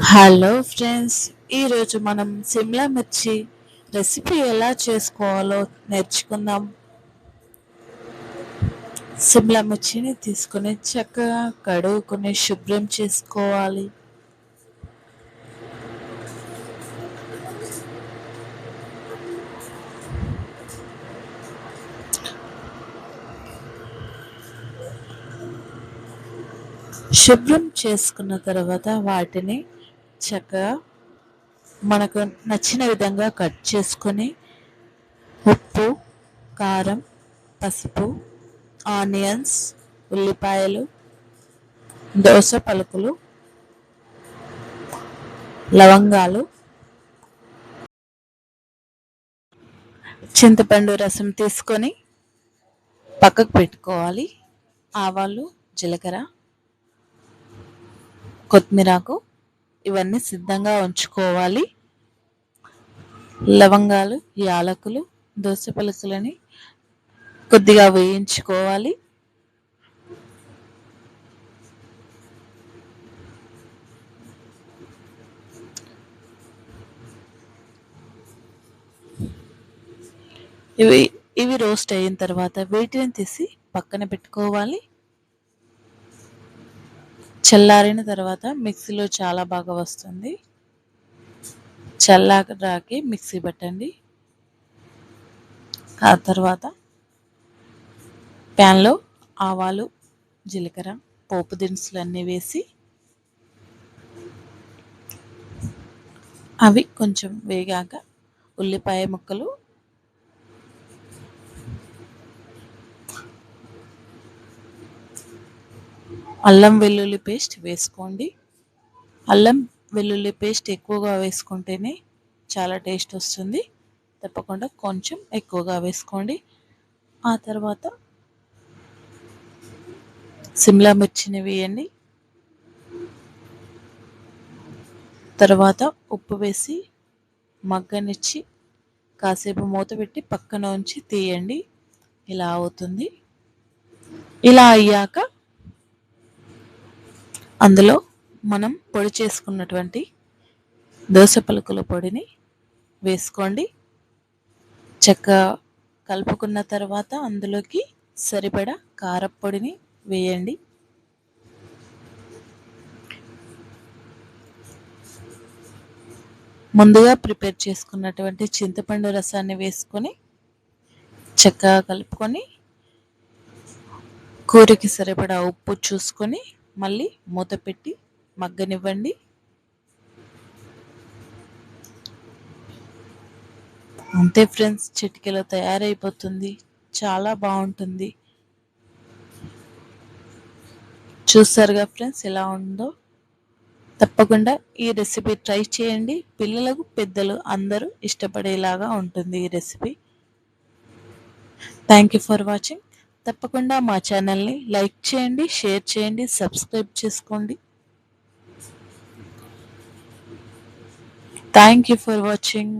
Hello friends, ఈరోజు మనం సిమ్లా మిర్చి రెసిపీ ఎలా చేసుకోవాలో నేర్చుకుందాం. సిమ్లా మిర్చిని తీసుకొని చక్కగా కడుగుకొని శుభ్రం చేసుకోవాలి. శుభ్రం చేసుకున్న తర్వాత వాటిని చక్కగా మనకు నచ్చిన విధంగా కట్ చేసుకొని ఉప్పు, కారం, పసుపు, ఆనియన్స్, ఉల్లిపాయలు, దోస పలుకులు, లవంగాలు, చింతపండు రసం తీసుకొని పక్కకు పెట్టుకోవాలి. ఆవాలు, జీలకర్ర, కొత్తిమీరాకు ఇవన్నీ సిద్ధంగా ఉంచుకోవాలి. లవంగాలు, యాలకులు, దోస పలుకులని కొద్దిగా వేయించుకోవాలి. ఇవి ఇవి రోస్ట్ అయిన తర్వాత వీటిని తీసి పక్కన పెట్టుకోవాలి. చల్లారిన తర్వాత మిక్సీలో చాలా బాగా వస్తుంది. చల్లారాకి మిక్సీ పట్టండి. ఆ తర్వాత ప్యాన్లో ఆవాలు, జీలకర్ర, పోపు దినుసులు అన్నీ వేసి అవి కొంచెం వేగాక ఉల్లిపాయ ముక్కలు, అల్లం వెల్లుల్లి పేస్ట్ వేసుకోండి. అల్లం వెల్లుల్లి పేస్ట్ ఎక్కువగా వేసుకుంటేనే చాలా టేస్ట్ వస్తుంది. తప్పకుండా కొంచెం ఎక్కువగా వేసుకోండి. ఆ తర్వాత సిమ్లా మిర్చిని వేయండి. తర్వాత ఉప్పు వేసి మగ్గనిచ్చి కాసేపు మూత పెట్టి పక్కన ఉంచి తీయండి. ఇలా అవుతుంది. ఇలా అయ్యాక అందులో మనం పొడి చేసుకున్నటువంటి దోస పలుకుల పొడిని వేసుకోండి. చక్కగా కలుపుకున్న తర్వాత అందులోకి సరిపడా కారప్పొడిని వేయండి. ముందుగా ప్రిపేర్ చేసుకున్నటువంటి చింతపండు రసాన్ని వేసుకొని చక్కగా కలుపుకొని కూరకి సరిపడా ఉప్పు చూసుకొని మళ్ళీ మూత పెట్టి మగ్గనివ్వండి. అంతే ఫ్రెండ్స్, చిటికెలో తయారైపోతుంది. చాలా బాగుంటుంది. చూస్తారుగా ఫ్రెండ్స్ ఎలా ఉందో. తప్పకుండా ఈ రెసిపీ ట్రై చేయండి. పిల్లలకు, పెద్దలు అందరూ ఇష్టపడేలాగా ఉంటుంది ఈ recipe. Thank you for watching. తప్పకుండా మా ఛానల్ని లైక్ చేయండి, షేర్ చేయండి, సబ్స్క్రైబ్ చేసుకోండి. Thank you for watching.